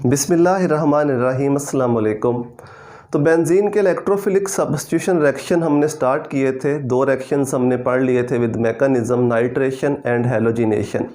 बिस्मिल्लाहिर्रहमानिर्रहीम अस्सलाम वालेकुम। तो बेंजीन के इलेक्ट्रोफिलिक सब्स्टिट्यूशन रिएक्शन हमने स्टार्ट किए थे। 2 रिएक्शंस हमने पढ़ लिए थे with mechanism nitration and halogenation.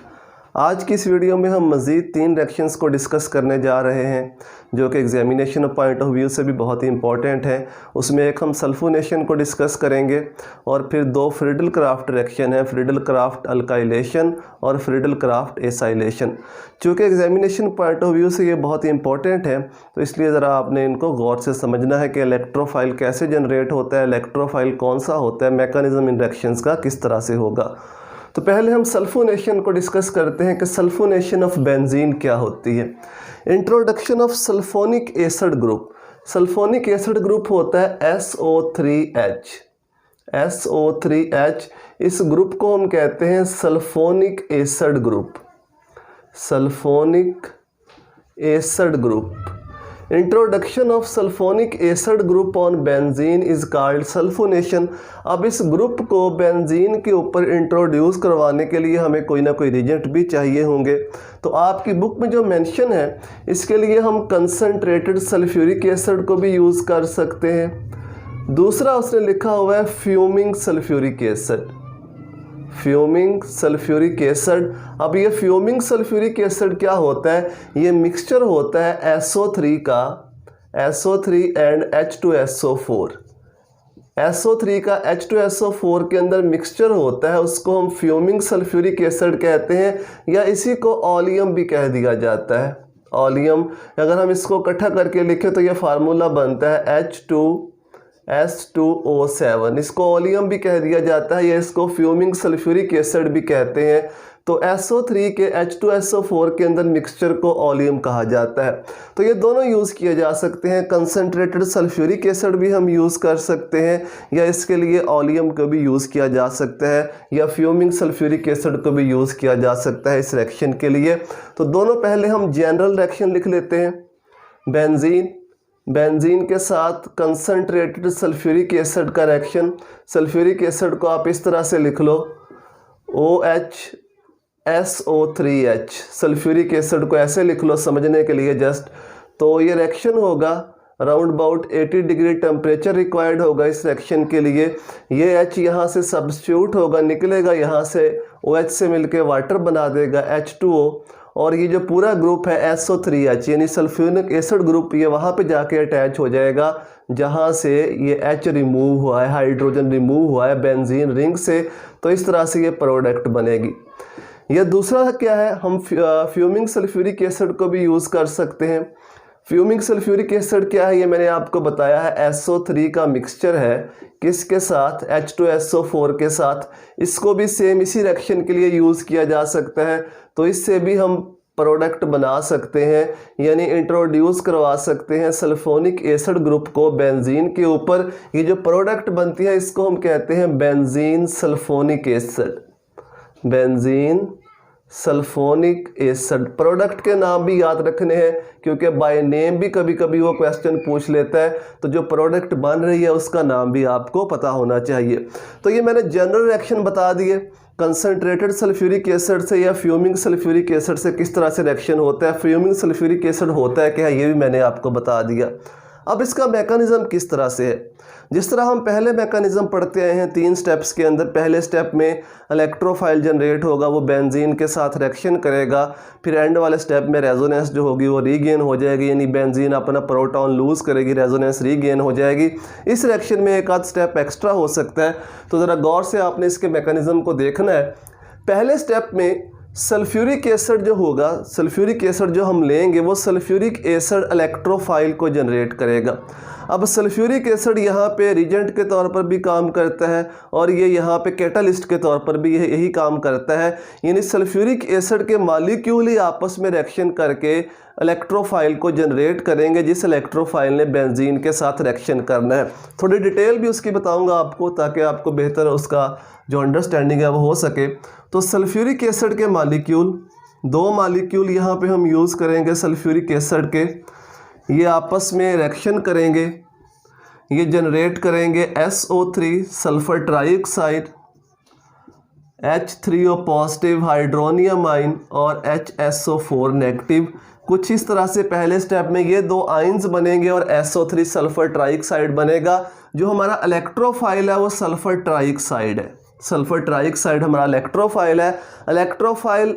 आज की इस वीडियो में हम मज़ीद 3 रिएक्शंस को डिस्कस करने जा रहे हैं जो कि एग्जामिनेशन पॉइंट ऑफ व्यू से भी बहुत ही इंपॉर्टेंट है। उसमें एक हम सल्फोनेशन को डिस्कस करेंगे और फिर 2 फ्रीडल क्राफ्ट रिएक्शन है, फ्रीडल क्राफ्ट अल्काइलेशन और फ्रीडल क्राफ्ट एसाइलेशन। चूँकि एग्जामिनेशन पॉइंट ऑफ व्यू से ये बहुत ही इंपॉर्टेंट है तो इसलिए ज़रा आपने इनको गौर से समझना है कि इलेक्ट्रोफाइल कैसे जनरेट होता है, इलेक्ट्रोफाइल कौन सा होता है, मैकेनिज्म इन रिएक्शंस का किस तरह से होगा। तो पहले हम सल्फोनेशन को डिस्कस करते हैं कि सल्फोनेशन ऑफ बेंजीन क्या होती है। Introduction of sulphonic acid group. Sulphonic acid group होता है SO3H। SO3H इस ग्रुप को हम कहते हैं sulphonic acid group. Sulphonic acid group. Introduction of sulphonic acid group on benzene is called sulphonation. अब इस ग्रुप को बेंजीन के ऊपर इंट्रोड्यूस करवाने के लिए हमें कोई ना कोई रिएजेंट भी चाहिए होंगे। तो आपकी बुक में जो मेंशन है इसके लिए हम कंसनट्रेटेड सल्फ्यूरिक एसिड को भी यूज़ कर सकते हैं। दूसरा उसने लिखा हुआ है fuming sulphuric acid. Fuming sulphuric acid. अब ये फ्यूमिंग सल्फ्यूरिक एसिड क्या होता है? ये मिक्सचर होता है SO3 का, SO3 एंड H2SO4। SO3 का H2SO4 के अंदर मिक्सचर होता है, उसको हम फ्यूमिंग सल्फ्यूरिक एसिड कहते हैं या इसी को ओलियम भी कह दिया जाता है। ओलियम अगर हम इसको इकट्ठा करके लिखें तो ये फार्मूला बनता है H2S2O7। इसको ओलियम भी कह दिया जाता है या इसको फ्यूमिंग सल्फ्यूरिक एसिड भी कहते हैं। तो SO3 के H2SO4 के अंदर मिक्सचर को ओलियम कहा जाता है। तो ये दोनों यूज़ किए जा सकते हैं। कंसनट्रेटेड सल्फ्यूरिक एसिड भी हम यूज़ कर सकते हैं या इसके लिए ओलियम को भी यूज़ किया जा सकता है या फ्यूमिंग सल्फ्यूरिक एसिड को भी यूज़ किया जा सकता है इस रिएक्शन के लिए। तो दोनों पहले हम जनरल रिएक्शन लिख लेते हैं। बेंजीन के साथ कंसनट्रेटेड सल्फ्यूरिक एसिड का रिएक्शन। सल्फ्यूरिक एसिड को आप इस तरह से लिख लो OHSO3H। सल्फ्यूरिक एसिड को ऐसे लिख लो समझने के लिए जस्ट। तो ये रिएक्शन होगा around about 80 degree temperature required होगा इस रिएक्शन के लिए। ये H यहाँ से सब्स्टिट्यूट होगा, निकलेगा यहाँ से, OH से मिलके वाटर बना देगा H2O और ये जो पूरा ग्रुप है SO3H यानी सल्फ्यूरिक एसिड ग्रुप, ये वहाँ पे जाके अटैच हो जाएगा जहाँ से ये H रिमूव हुआ है, हाइड्रोजन रिमूव हुआ है बेंजीन रिंग से। तो इस तरह से ये प्रोडक्ट बनेगी। यह दूसरा क्या है, हम फ्यूमिंग सल्फ्यूरिक एसिड को भी यूज़ कर सकते हैं। फ्यूमिंग सल्फ्यूरिक एसिड क्या है ये मैंने आपको बताया है। SO3 का मिक्सचर है किसके साथ? H2SO4 के साथ। इसको भी सेम इसी रिएक्शन के लिए यूज़ किया जा सकता है। तो इससे भी हम प्रोडक्ट बना सकते हैं यानी इंट्रोड्यूस करवा सकते हैं सल्फोनिक एसिड ग्रुप को बेंजीन के ऊपर। ये जो प्रोडक्ट बनती है इसको हम कहते हैं benzene sulphonic acid. Benzene sulphonic acid. Product के नाम भी याद रखने हैं क्योंकि बाय नेम भी कभी कभी वो क्वेश्चन पूछ लेता है। तो जो प्रोडक्ट बन रही है उसका नाम भी आपको पता होना चाहिए। तो ये मैंने जनरल रिएक्शन बता दिए। कंसनट्रेटेड सल्फ्यूरिक एसिड से या फ्यूमिंग सल्फ्यूरिक एसिड से किस तरह से रिएक्शन होता है, फ्यूमिंग सल्फ्यूरिक एसिड होता है क्या, ये भी मैंने आपको बता दिया। अब इसका मैकेनिज्म किस तरह से है, जिस तरह हम पहले मैकेनिज्म पढ़ते आए हैं 3 स्टेप्स के अंदर। पहले स्टेप में इलेक्ट्रोफाइल जनरेट होगा, वो बेंजीन के साथ रिएक्शन करेगा। फिर एंड वाले स्टेप में रेजोनेंस जो होगी वो रीगेन हो जाएगी यानी बेंजीन अपना प्रोटॉन लूज़ करेगी, रेजोनेंस रीगेन हो जाएगी। इस रिएक्शन में एक आध स्टेप एक्स्ट्रा हो सकता है। तो ज़रा गौर से आपने इसके मैकेनिज्म को देखना है। पहले स्टेप में सल्फ्यूरिक एसिड जो होगा, सल्फ्यूरिक एसिड जो हम लेंगे वो सल्फ्यूरिक एसिड इलेक्ट्रोफाइल को जनरेट करेगा। अब सल्फ्यूरिक एसिड यहाँ पे रिजेंट के तौर पर भी काम करता है और ये यहाँ पे कैटलिस्ट के तौर पर भी यही काम करता है। यानी सल्फ्यूरिक एसिड के मॉलिक्यूल ही आपस में रिएक्शन करके इलेक्ट्रोफाइल को जनरेट करेंगे जिस इलेक्ट्रोफाइल ने बेंजीन के साथ रिएक्शन करना है। थोड़ी डिटेल भी उसकी बताऊंगा आपको ताकि आपको बेहतर उसका जो अंडरस्टैंडिंग है वो हो सके। तो सल्फ्यूरिक एसिड के मॉलिक्यूल, 2 मॉलिक्यूल यहाँ पे हम यूज़ करेंगे सल्फ्यूरिक एसिड के। ये आपस में रिएक्शन करेंगे, ये जनरेट करेंगे SO3 sulphur trioxide, H3O positive hydronium आइन और HSO4 नेगेटिव। कुछ इस तरह से पहले स्टेप में ये दो आइंस बनेंगे और SO3 सल्फर ट्राइऑक्साइड बनेगा। जो हमारा इलेक्ट्रोफाइल है वो सल्फर ट्राइऑक्साइड है। सल्फर ट्राइऑक्साइड हमारा इलेक्ट्रोफाइल है। इलेक्ट्रोफाइल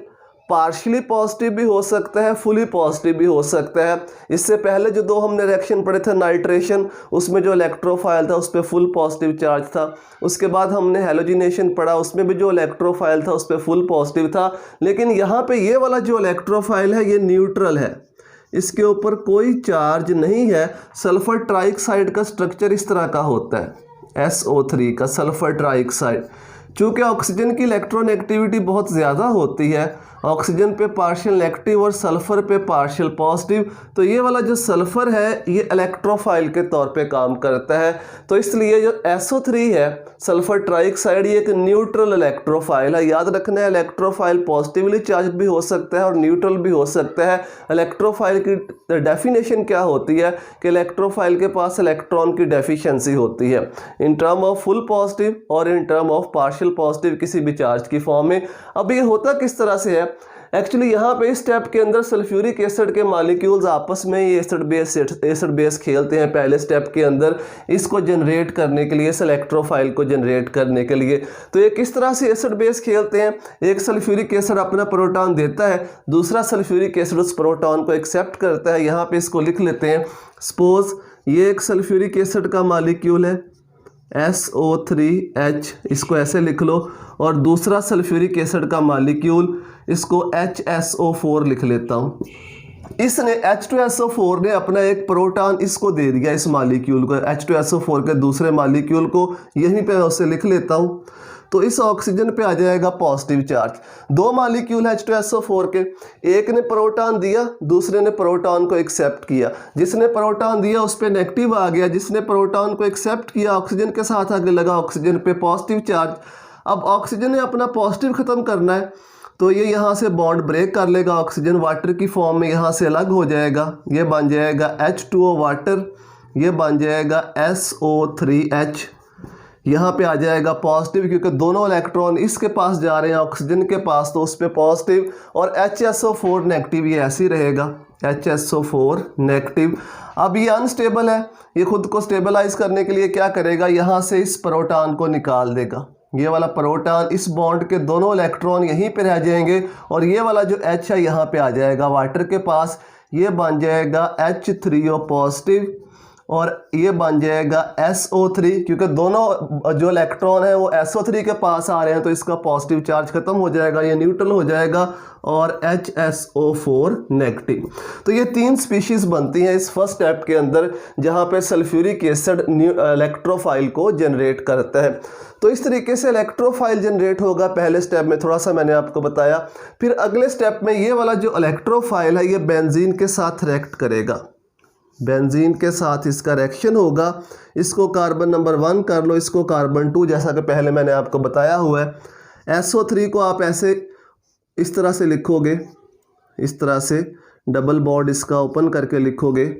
पार्शियली पॉजिटिव भी हो सकता है, फुली पॉजिटिव भी हो सकता है। इससे पहले जो दो हमने रिएक्शन पढ़े थे नाइट्रेशन, उसमें जो इलेक्ट्रोफाइल था उस पर फुल पॉजिटिव चार्ज था। उसके बाद हमने हैलोजिनेशन पढ़ा, उसमें भी जो इलेक्ट्रोफाइल था उस पर फुल पॉजिटिव था। लेकिन यहाँ पे ये वाला जो इलेक्ट्रोफाइल है ये न्यूट्रल है, इसके ऊपर कोई चार्ज नहीं है। सल्फर ट्राइऑक्साइड का स्ट्रक्चर इस तरह का होता है, SO3 का सल्फर ट्राइऑक्साइड। चूँकि ऑक्सीजन की इलेक्ट्रोनेगेटिविटी बहुत ज़्यादा होती है, ऑक्सीजन पे पार्शियल नेगेटिव और सल्फर पे पार्शियल पॉजिटिव, तो ये वाला जो सल्फर है ये इलेक्ट्रोफाइल के तौर पे काम करता है। तो इसलिए जो SO3 है सल्फर ट्राइऑक्साइड ये एक न्यूट्रल इलेक्ट्रोफाइल है। याद रखना है इलेक्ट्रोफाइल पॉजिटिवली चार्ज भी हो सकता है और न्यूट्रल भी हो सकता है। इलेक्ट्रोफाइल की डेफिनेशन क्या होती है कि इलेक्ट्रोफाइल के पास इलेक्ट्रॉन की डेफिशिएंसी होती है in term of full positive और in term of partial positive किसी भी चार्ज की फॉर्म में। अब ये होता किस तरह से है, एक्चुअली यहाँ पे इस स्टेप के अंदर सल्फ्यूरिक एसिड के मॉलिक्यूल्स आपस में ही एसिड बेस खेलते हैं पहले स्टेप के अंदर, इसको जनरेट करने के लिए, इस इलेक्ट्रोफाइल को जनरेट करने के लिए। तो ये किस तरह से एसिड बेस खेलते हैं, एक सल्फ्यूरिक एसिड अपना प्रोटॉन देता है, दूसरा सल्फ्यूरिक एसिड उस प्रोटॉन को एक्सेप्ट करता है। यहाँ पे इसको लिख लेते हैं, सपोज ये एक सल्फ्यूरिक एसिड का मॉलिक्यूल है SO3H, इसको ऐसे लिख लो, और दूसरा सल्फ्यूरिक एसिड का मॉलिक्यूल इसको HSO4 लिख लेता हूँ। इसने H2SO4 ने अपना एक प्रोटॉन इसको दे दिया, इस मॉलिक्यूल को, H2SO4 के दूसरे मॉलिक्यूल को, यहीं पे मैं उसे लिख लेता हूँ। तो इस ऑक्सीजन पे आ जाएगा पॉजिटिव चार्ज। दो मॉलिक्यूल है H2SO4 के, एक ने प्रोटॉन दिया, दूसरे ने प्रोटॉन को एक्सेप्ट किया। जिसने प्रोटॉन दिया उस पर नेगेटिव आ गया, जिसने प्रोटॉन को एक्सेप्ट किया ऑक्सीजन के साथ आगे लगा ऑक्सीजन पे पॉजिटिव चार्ज। अब ऑक्सीजन ने अपना पॉजिटिव ख़त्म करना है तो ये यहाँ से बॉन्ड ब्रेक कर लेगा, ऑक्सीजन वाटर की फॉर्म में यहाँ से अलग हो जाएगा, ये बन जाएगा H2O वाटर, ये बन जाएगा SO3H। यहाँ पे आ जाएगा पॉजिटिव क्योंकि दोनों इलेक्ट्रॉन इसके पास जा रहे हैं ऑक्सीजन के पास, तो उस पर पॉजिटिव, और HSO4 नेगेटिव, ये ऐसे ही रहेगा HSO4 नेगेटिव। अब ये अनस्टेबल है, ये खुद को स्टेबलाइज करने के लिए क्या करेगा, यहाँ से इस प्रोटॉन को निकाल देगा। ये वाला प्रोटॉन, इस बॉन्ड के दोनों इलेक्ट्रॉन यहीं पे रह जाएंगे और ये वाला जो H है यहाँ पे आ जाएगा वाटर के पास, ये बन जाएगा H3O पॉजिटिव और ये बन जाएगा SO3, क्योंकि दोनों जो इलेक्ट्रॉन है वो SO3 के पास आ रहे हैं तो इसका पॉजिटिव चार्ज खत्म हो जाएगा, ये न्यूट्रल हो जाएगा, और HSO4 नेगेटिव। तो ये तीन स्पीशीज़ बनती हैं इस फर्स्ट स्टेप के अंदर जहाँ पे सल्फ्यूरिक एसिड इलेक्ट्रोफाइल को जनरेट करता है। तो इस तरीके से इलेक्ट्रोफाइल जनरेट होगा पहले स्टेप में, थोड़ा सा मैंने आपको बताया। फिर अगले स्टेप में ये वाला जो इलेक्ट्रोफाइल है ये बेंजीन के साथ रिएक्ट करेगा, बेंजीन के साथ इसका रिएक्शन होगा। इसको कार्बन नंबर 1 कर लो, इसको कार्बन 2, जैसा कि पहले मैंने आपको बताया हुआ है। SO3 को आप ऐसे इस तरह से लिखोगे, इस तरह से डबल बॉन्ड इसका ओपन करके लिखोगे।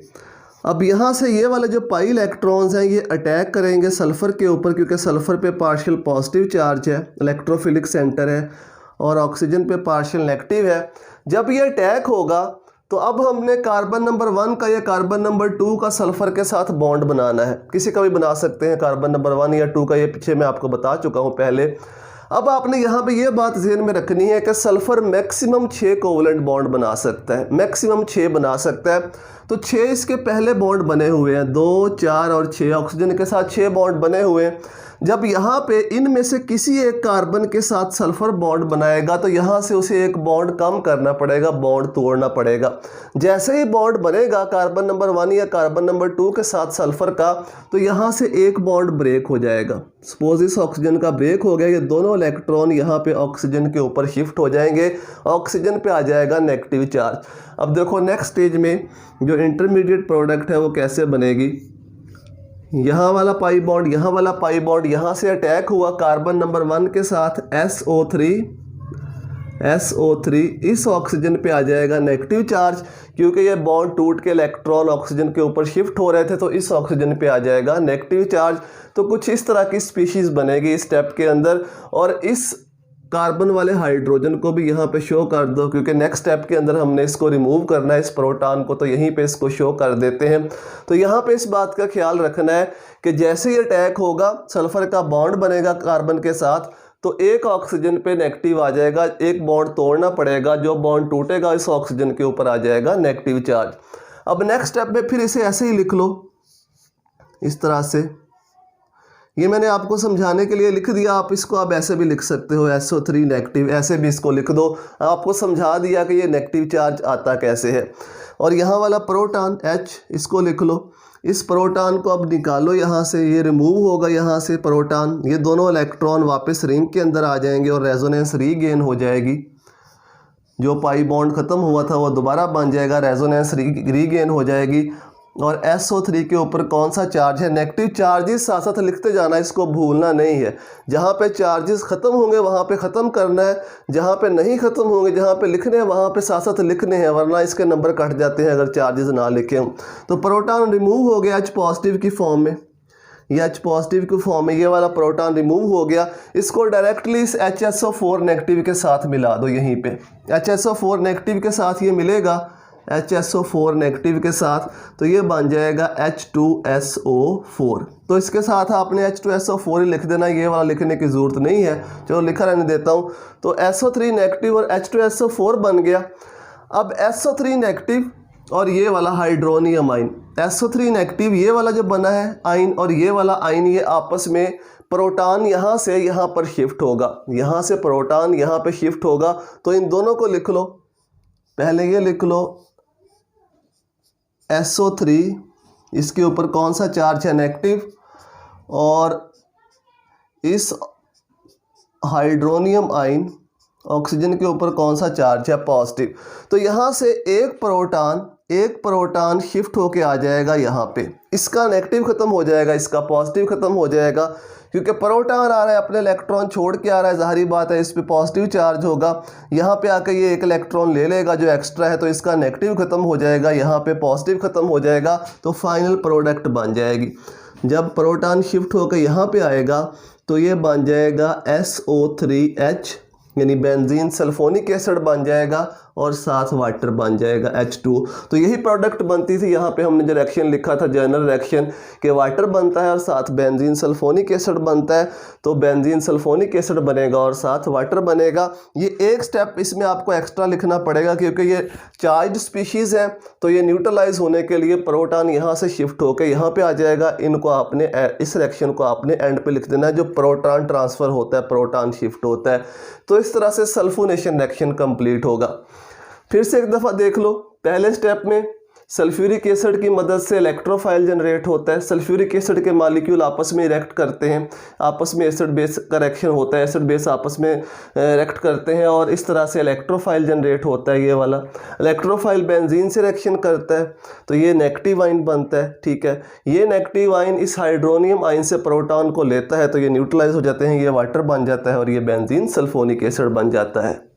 अब यहाँ से ये वाले जो पाई इलेक्ट्रॉन्स हैं ये अटैक करेंगे सल्फ़र के ऊपर, क्योंकि सल्फ़र पे पार्शियल पॉजिटिव चार्ज है, इलेक्ट्रोफिलिक सेंटर है, और ऑक्सीजन पे पार्शियल नेगेटिव है। जब ये अटैक होगा तो अब हमने कार्बन नंबर 1 का या कार्बन नंबर 2 का सल्फ़र के साथ बॉन्ड बनाना है। किसी का भी बना सकते हैं, कार्बन नंबर 1 या 2 का, ये पीछे मैं आपको बता चुका हूँ पहले। अब आपने यहाँ पे ये बात ज़हन में रखनी है कि सल्फ़र मैक्सिमम 6 कोवलेंट बॉन्ड बना सकता है, मैक्सिमम 6 बना सकता है। तो 6 इसके पहले बॉन्ड बने हुए हैं, 2, 4 और 6, ऑक्सीजन के साथ 6 बॉन्ड बने हुए हैं। जब यहाँ पे इनमें से किसी एक कार्बन के साथ सल्फ़र बॉन्ड बनाएगा तो यहाँ से उसे एक बॉन्ड कम करना पड़ेगा, बॉन्ड तोड़ना पड़ेगा। जैसे ही बॉन्ड बनेगा कार्बन नंबर 1 या कार्बन नंबर 2 के साथ सल्फ़र का, तो यहाँ से एक बॉन्ड ब्रेक हो जाएगा। सपोज इस ऑक्सीजन का ब्रेक हो गया, ये दोनों इलेक्ट्रॉन यहाँ पे ऑक्सीजन के ऊपर शिफ्ट हो जाएंगे, ऑक्सीजन पे आ जाएगा नेगेटिव चार्ज। अब देखो नेक्स्ट स्टेज में जो इंटरमीडिएट प्रोडक्ट है वो कैसे बनेगी। यहाँ वाला पाई बॉन्ड, यहाँ वाला पाई बॉन्ड, यहाँ से अटैक हुआ कार्बन नंबर 1 के साथ SO3, इस ऑक्सीजन पे आ जाएगा नेगेटिव चार्ज, क्योंकि ये बॉन्ड टूट के इलेक्ट्रॉन ऑक्सीजन के ऊपर शिफ्ट हो रहे थे, तो इस ऑक्सीजन पे आ जाएगा नेगेटिव चार्ज। तो कुछ इस तरह की स्पीशीज़ बनेगी इस स्टेप के अंदर, और इस कार्बन वाले हाइड्रोजन को भी यहाँ पे शो कर दो, क्योंकि नेक्स्ट स्टेप के अंदर हमने इसको रिमूव करना है इस प्रोटॉन को, तो यहीं पे इसको शो कर देते हैं। तो यहाँ पे इस बात का ख्याल रखना है कि जैसे ही अटैक होगा सल्फर का बॉन्ड बनेगा कार्बन के साथ, तो एक ऑक्सीजन पे नेगेटिव आ जाएगा, एक बॉन्ड तोड़ना पड़ेगा, जो बॉन्ड टूटेगा इस ऑक्सीजन के ऊपर आ जाएगा नेगेटिव चार्ज। अब नेक्स्ट स्टेप में फिर इसे ऐसे ही लिख लो इस तरह से, ये मैंने आपको समझाने के लिए लिख दिया, आप इसको आप ऐसे भी लिख सकते हो SO3 नेगेटिव, ऐसे भी इसको लिख दो, आपको समझा दिया कि ये नेगेटिव चार्ज आता कैसे है। और यहाँ वाला प्रोटॉन H, इसको लिख लो, इस प्रोटॉन को अब निकालो यहाँ से, ये रिमूव होगा यहाँ से प्रोटॉन, ये दोनों इलेक्ट्रॉन वापस रिंग के अंदर आ जाएंगे और रेजोनेंस रीगेन हो जाएगी, जो पाई बॉन्ड ख़त्म हुआ था वो दोबारा बन जाएगा, रेजोनेंस रीगेन हो जाएगी। और SO3 के ऊपर कौन सा चार्ज है, नेगेटिव चार्जेस साथ साथ लिखते जाना, इसको भूलना नहीं है। जहाँ पे चार्जेस ख़त्म होंगे वहाँ पे ख़त्म करना है, जहाँ पे नहीं ख़त्म होंगे, जहाँ पे लिखने हैं वहाँ पे साथ साथ लिखने हैं, वरना इसके नंबर कट जाते हैं अगर चार्जेस ना लिखे हों। तो प्रोटॉन रिमूव हो गया H पॉजिटिव की फॉर्म में, ये H पॉजिटिव की फॉर्म में ये वाला प्रोटॉन रिमूव हो गया। इसको डायरेक्टली इस HSO4 नेगेटिव के साथ मिला दो, यहीं पे HSO4 नेगेटिव के साथ ये मिलेगा, HSO4 नेगेटिव के साथ, तो ये बन जाएगा H2SO4। तो इसके साथ आपने H2SO4 ही लिख देना, ये वाला लिखने की ज़रूरत नहीं है, चलो लिखा रहने देता हूँ। तो SO3 नेगेटिव और H2SO4 बन गया। अब SO3 नेगेटिव और ये वाला हाइड्रोनियम आइन, SO3 नेगेटिव ये वाला जो बना है आइन और ये वाला आइन, ये आपस में प्रोटॉन यहाँ से यहाँ पर शिफ्ट होगा, यहाँ से प्रोटॉन यहाँ पे शिफ्ट होगा। तो इन दोनों को लिख लो, पहले ये लिख लो SO3, इसके ऊपर कौन सा चार्ज है नेगेटिव, और इस हाइड्रोनियम आइन ऑक्सीजन के ऊपर कौन सा चार्ज है पॉजिटिव। तो यहाँ से एक प्रोटॉन शिफ्ट होके आ जाएगा यहाँ पे, इसका नेगेटिव ख़त्म हो जाएगा, इसका पॉजिटिव ख़त्म हो जाएगा, क्योंकि प्रोटॉन आ रहा है अपने इलेक्ट्रॉन छोड़ के आ रहा है, ज़ाहिरी बात है इस पे पॉजिटिव चार्ज होगा। यहाँ पे आके ये एक इलेक्ट्रॉन ले लेगा जो एक्स्ट्रा है, तो इसका नेगेटिव ख़त्म हो जाएगा, यहाँ पे पॉजिटिव ख़त्म हो जाएगा, तो फाइनल प्रोडक्ट बन जाएगी। जब प्रोटॉन शिफ्ट होकर यहाँ पे आएगा तो ये बन जाएगा SO3H, यानी बेंजीन सल्फोनिक एसिड बन जाएगा और साथ वाटर बन जाएगा H2। तो यही प्रोडक्ट बनती थी। यहाँ पे हमने जो रिएक्शन लिखा था जनरल रिएक्शन कि वाटर बनता है और साथ बेंजीन सल्फोनिक एसिड बनता है, तो बेंजीन सल्फोनिक एसिड बनेगा और साथ वाटर बनेगा। ये एक स्टेप इसमें आपको एक्स्ट्रा लिखना पड़ेगा क्योंकि ये चार्ज स्पीशीज़ है, तो ये न्यूट्रलाइज होने के लिए प्रोटॉन यहाँ से शिफ्ट होकर यहाँ पे आ जाएगा। इनको आपने इस रिएक्शन को आपने एंड पे लिख देना है, जो प्रोटॉन ट्रांसफ़र होता है, प्रोटॉन शिफ्ट होता है। तो इस तरह से सल्फोनेशन रिएक्शन कंप्लीट होगा। फिर से एक दफ़ा देख लो, पहले स्टेप में सल्फ्यूरिक एसिड की मदद से इलेक्ट्रोफाइल जनरेट होता है। सल्फ्यूरिक एसिड के मॉलिक्यूल आपस में रिएक्ट करते हैं, आपस में एसिड बेस का रिएक्शन होता है, एसिड बेस आपस में रिएक्ट करते हैं और इस तरह से इलेक्ट्रोफाइल जनरेट होता है। ये वाला इलेक्ट्रोफाइल बेंजीन से रिएक्शन करता है तो ये नेगेटिव आइन बनता है, ठीक है। ये नेगेटिव आइन इस हाइड्रोनियम आइन से प्रोटॉन को लेता है तो ये न्यूट्रलाइज हो जाते हैं, ये वाटर बन जाता है और ये बेंजीन सल्फोनिक एसिड बन जाता है।